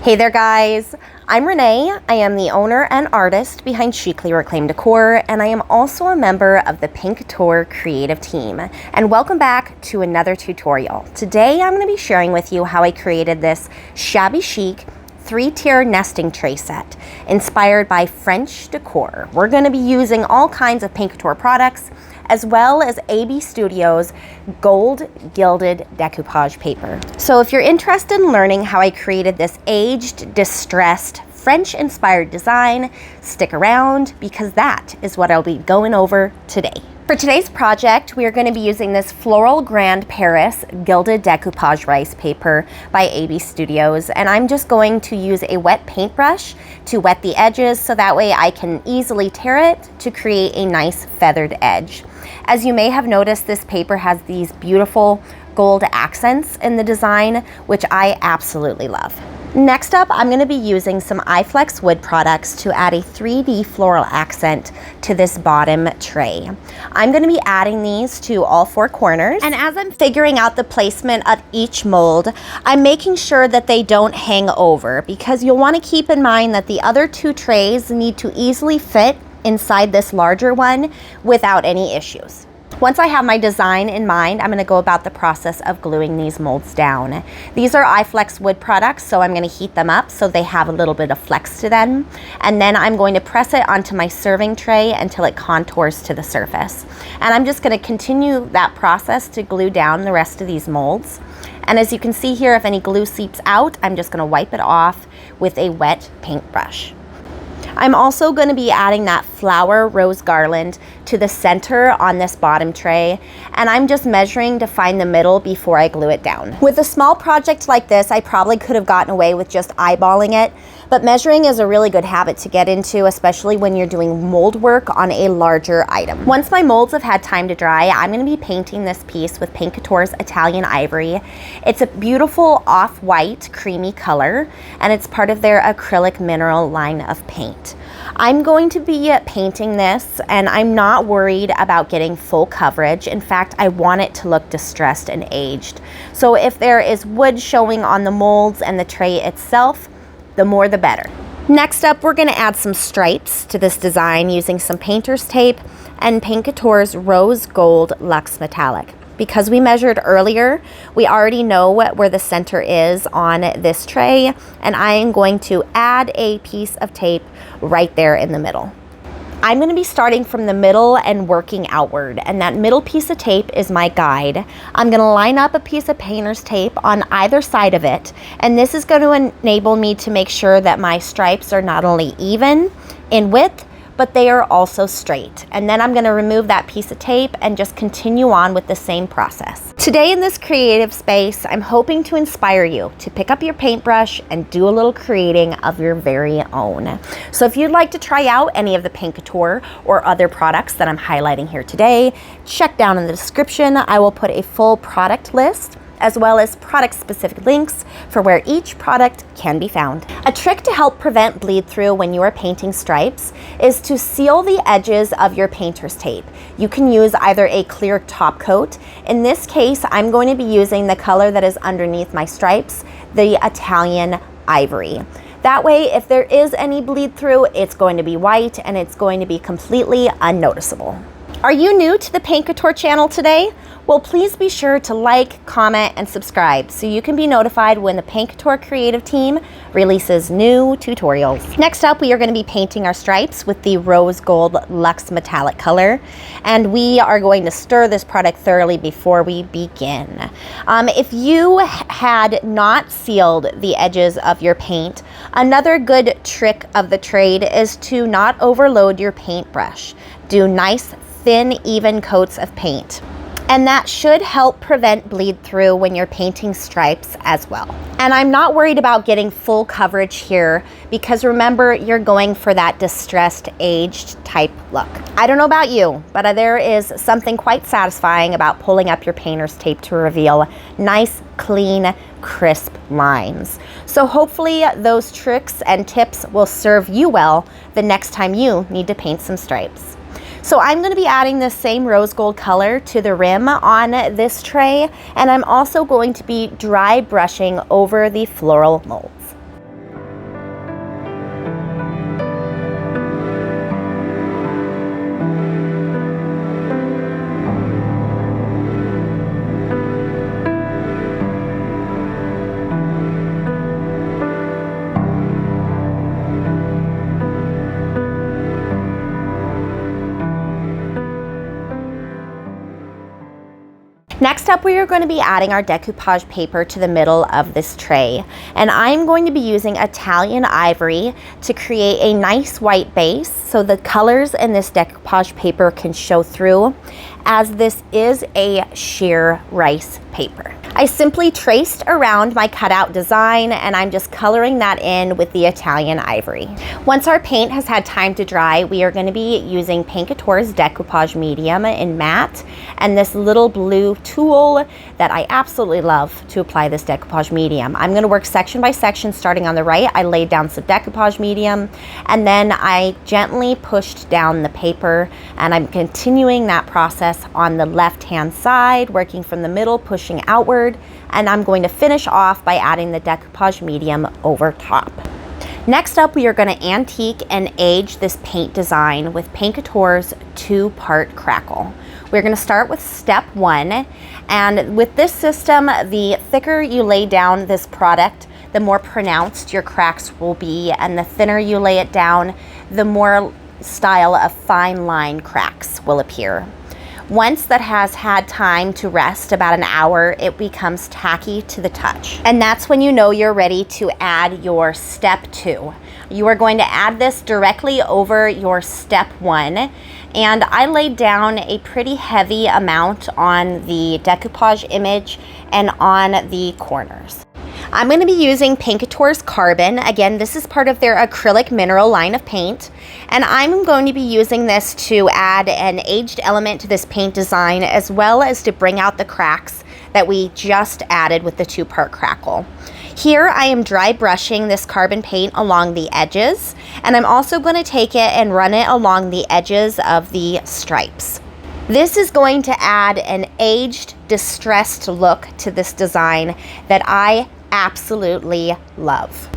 Hey there guys, I'm Renee. I am the owner and artist behind Chicly Reclaimed Decor, and I am also a member of the Paint Couture creative team. And welcome back to another tutorial. Today I'm going to be sharing with you how I created this Shabby Chic 3-tier nesting tray set inspired by French decor. We're going to be using all kinds of Paint Couture products as well as AB Studio's gold gilded decoupage paper. So if you're interested in learning how I created this aged, distressed, French-inspired design, stick around because that is what I'll be going over today. For today's project, we are going to be using this Floral Grand Paris Gilded Decoupage Rice paper by AB Studios, and I'm just going to use a wet paintbrush to wet the edges so that way I can easily tear it to create a nice feathered edge. As you may have noticed, this paper has these beautiful gold accents in the design, which I absolutely love. Next up, I'm going to be using some iFlex wood products to add a 3D floral accent to this bottom tray. I'm going to be adding these to all 4 corners, and as I'm figuring out the placement of each mold, I'm making sure that they don't hang over, because you'll want to keep in mind that the other 2 trays need to easily fit inside this larger one without any issues. Once I have my design in mind, I'm going to go about the process of gluing these molds down. These are iFlex wood products, so I'm going to heat them up so they have a little bit of flex to them. And then I'm going to press it onto my serving tray until it contours to the surface. And I'm just going to continue that process to glue down the rest of these molds. And as you can see here, if any glue seeps out, I'm just going to wipe it off with a wet paintbrush. I'm also going to be adding that flower rose garland to the center on this bottom tray, and I'm just measuring to find the middle before I glue it down. With a small project like this, I probably could have gotten away with just eyeballing it, but measuring is a really good habit to get into, especially when you're doing mold work on a larger item. Once my molds have had time to dry, I'm going to be painting this piece with Paint Couture's Italian Ivory. It's a beautiful off-white creamy color, and it's part of their acrylic mineral line of paint. I'm going to be painting this, and I'm not worried about getting full coverage. In fact, I want it to look distressed and aged. So if there is wood showing on the molds and the tray itself, the more the better. Next up, we're going to add some stripes to this design using some painter's tape and Paint Couture's Rose Gold Luxe Metallic. Because we measured earlier, we already know where the center is on this tray, and I am going to add a piece of tape right there in the middle. I'm going to be starting from the middle and working outward, and that middle piece of tape is my guide. I'm going to line up a piece of painter's tape on either side of it, and this is going to enable me to make sure that my stripes are not only even in width, but they are also straight. And then I'm going to remove that piece of tape and just continue on with the same process. Today in this creative space, I'm hoping to inspire you to pick up your paintbrush and do a little creating of your very own. So if you'd like to try out any of the Paint Couture or other products that I'm highlighting here today, check down in the description. I will put a full product list as well as product-specific links for where each product can be found. A trick to help prevent bleed through when you are painting stripes is to seal the edges of your painter's tape. You can use either a clear top coat. In this case, I'm going to be using the color that is underneath my stripes, the Italian Ivory. That way, if there is any bleed through, it's going to be white and it's going to be completely unnoticeable. Are you new to the Paint Couture channel today? Well, please be sure to like, comment, and subscribe so you can be notified when the Paint Couture creative team releases new tutorials. Next up, we are going to be painting our stripes with the Rose Gold Luxe Metallic color, and we are going to stir this product thoroughly before we begin. If you had not sealed the edges of your paint, another good trick of the trade is to not overload your paintbrush. Do nice, thin, even coats of paint. And that should help prevent bleed through when you're painting stripes as well. And I'm not worried about getting full coverage here because remember, you're going for that distressed, aged type look. I don't know about you, but there is something quite satisfying about pulling up your painter's tape to reveal nice, clean, crisp lines. So hopefully those tricks and tips will serve you well the next time you need to paint some stripes. So I'm going to be adding this same rose gold color to the rim on this tray, and I'm also going to be dry brushing over the floral molds. Next up, we are going to be adding our decoupage paper to the middle of this tray. And I'm going to be using Italian ivory to create a nice white base so the colors in this decoupage paper can show through, as this is a sheer rice paper. I simply traced around my cutout design and I'm just coloring that in with the Italian ivory. Once our paint has had time to dry, we are going to be using Paint Couture's Decoupage Medium in matte and this little blue tool that I absolutely love to apply this decoupage medium. I'm going to work section by section. Starting on the right, I laid down some decoupage medium and then I gently pushed down the paper, and I'm continuing that process on the left hand side, working from the middle, pushing outward, and I'm going to finish off by adding the decoupage medium over top. Next up, we are going to antique and age this paint design with Paint Couture's 2-part Crackle. We're going to start with step 1, and with this system, the thicker you lay down this product, the more pronounced your cracks will be, and the thinner you lay it down, the more style of fine line cracks will appear. Once that has had time to rest, about an hour, it becomes tacky to the touch. And that's when you know you're ready to add your step 2. You are going to add this directly over your step 1. And I laid down a pretty heavy amount on the decoupage image and on the corners. I'm going to be using Paint Couture's Carbon. Again, this is part of their acrylic mineral line of paint. And I'm going to be using this to add an aged element to this paint design, as well as to bring out the cracks that we just added with the 2-part Crackle. Here I am dry brushing this carbon paint along the edges, and I'm also going to take it and run it along the edges of the stripes. This is going to add an aged, distressed look to this design that I absolutely love.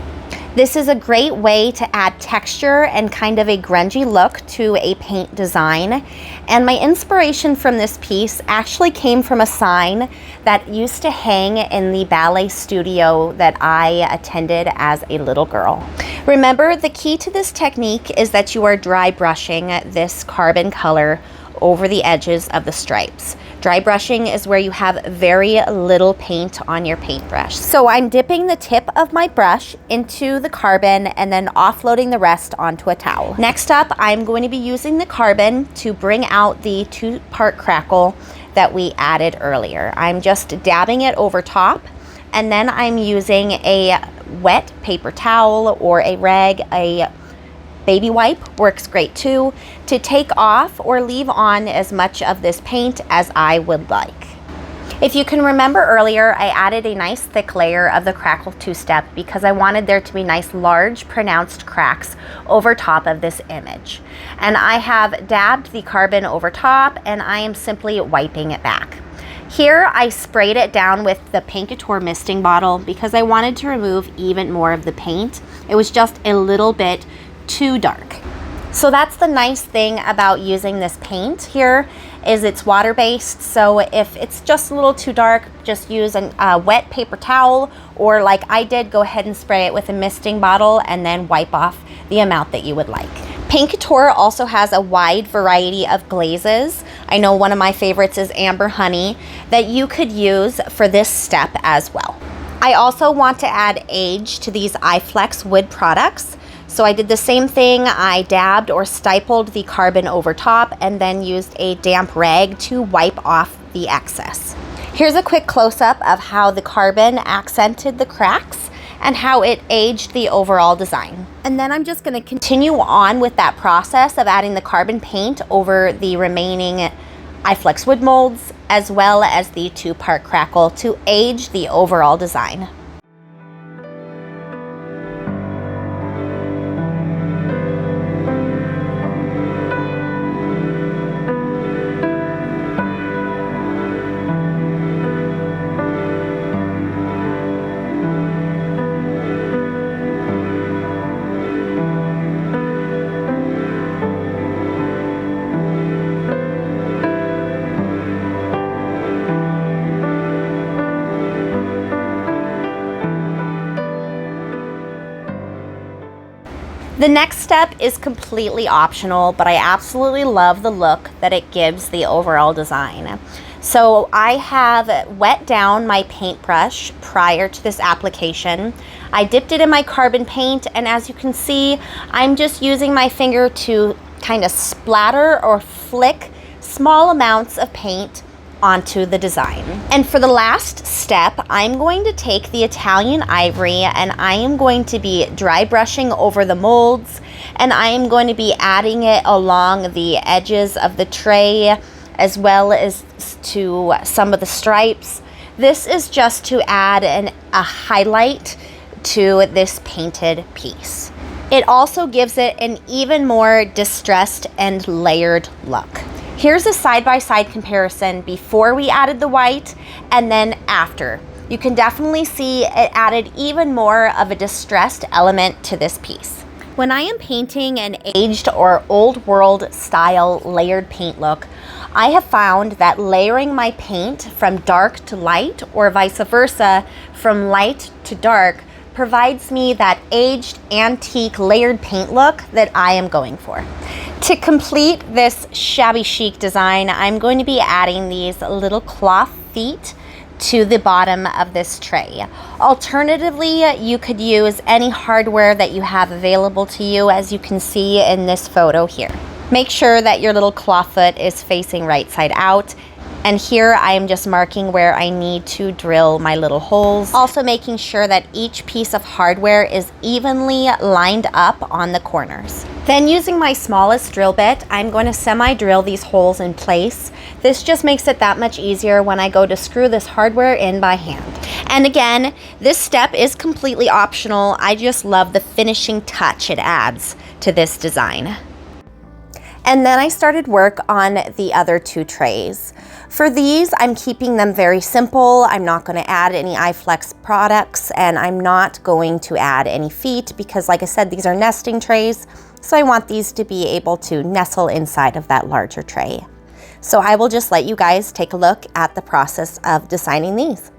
This is a great way to add texture and kind of a grungy look to a paint design. And my inspiration from this piece actually came from a sign that used to hang in the ballet studio that I attended as a little girl. Remember, the key to this technique is that you are dry brushing this carbon color over the edges of the stripes. Dry brushing is where you have very little paint on your paintbrush. So I'm dipping the tip of my brush into the carbon and then offloading the rest onto a towel. Next up, I'm going to be using the carbon to bring out the 2-part Crackle that we added earlier. I'm just dabbing it over top, and then I'm using a wet paper towel or a rag, a baby wipe works great too, to take off or leave on as much of this paint as I would like. If you can remember earlier, I added a nice thick layer of the Crackle 2-step because I wanted there to be nice large pronounced cracks over top of this image. And I have dabbed the carbon over top and I am simply wiping it back. Here I sprayed it down with the Paint Couture misting bottle because I wanted to remove even more of the paint. It was just a little bit too dark. So that's the nice thing about using this paint here, is it's water-based. So if it's just a little too dark, just use a wet paper towel, or like I did, go ahead and spray it with a misting bottle and then wipe off the amount that you would like. Paint Couture also has a wide variety of glazes. I know one of my favorites is Amber Honey that you could use for this step as well. I also want to add age to these iFlex wood products. So I did the same thing. I dabbed or stippled the carbon over top and then used a damp rag to wipe off the excess. Here's a quick close-up of how the carbon accented the cracks and how it aged the overall design. And then I'm just going to continue on with that process of adding the carbon paint over the remaining iFlex wood molds, as well as the 2-part Crackle to age the overall design. The next step is completely optional, but I absolutely love the look that it gives the overall design. So I have wet down my paintbrush prior to this application. I dipped it in my carbon paint, and as you can see, I'm just using my finger to kind of splatter or flick small amounts of paint onto the design. And for the last step, I'm going to take the Italian ivory and I am going to be dry brushing over the molds, and I am going to be adding it along the edges of the tray as well as to some of the stripes. This is just to add a highlight to this painted piece. It also gives it an even more distressed and layered look. Here's a side-by-side comparison before we added the white and then after. You can definitely see it added even more of a distressed element to this piece. When I am painting an aged or old world style layered paint look, I have found that layering my paint from dark to light or vice versa from light to dark provides me that aged antique layered paint look that I am going for. To complete this shabby chic design, I'm going to be adding these little cloth feet to the bottom of this tray. Alternatively, you could use any hardware that you have available to you, as you can see in this photo here. Make sure that your little claw foot is facing right side out. And here I am just marking where I need to drill my little holes. Also making sure that each piece of hardware is evenly lined up on the corners. Then using my smallest drill bit, I'm going to semi-drill these holes in place. This just makes it that much easier when I go to screw this hardware in by hand. And again, this step is completely optional. I just love the finishing touch it adds to this design. And then I started work on the other two trays. For these, I'm keeping them very simple. I'm not going to add any iFlex products, and I'm not going to add any feet because, like I said, these are nesting trays. So I want these to be able to nestle inside of that larger tray. So I will just let you guys take a look at the process of designing these.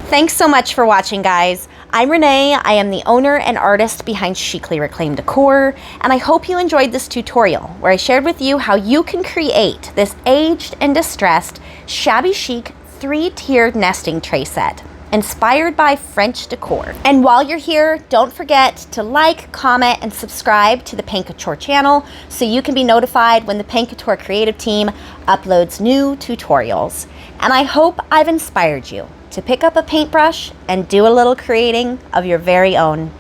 Thanks so much for watching, guys. I'm Renee. I am the owner and artist behind Chicly Reclaimed Decor, and I hope you enjoyed this tutorial where I shared with you how you can create this aged and distressed shabby chic 3-tiered nesting tray set inspired by French decor. And while you're here, don't forget to like, comment, and subscribe to the Paint Couture channel so you can be notified when the Paint Couture creative team uploads new tutorials. And I hope I've inspired you to pick up a paintbrush and do a little creating of your very own.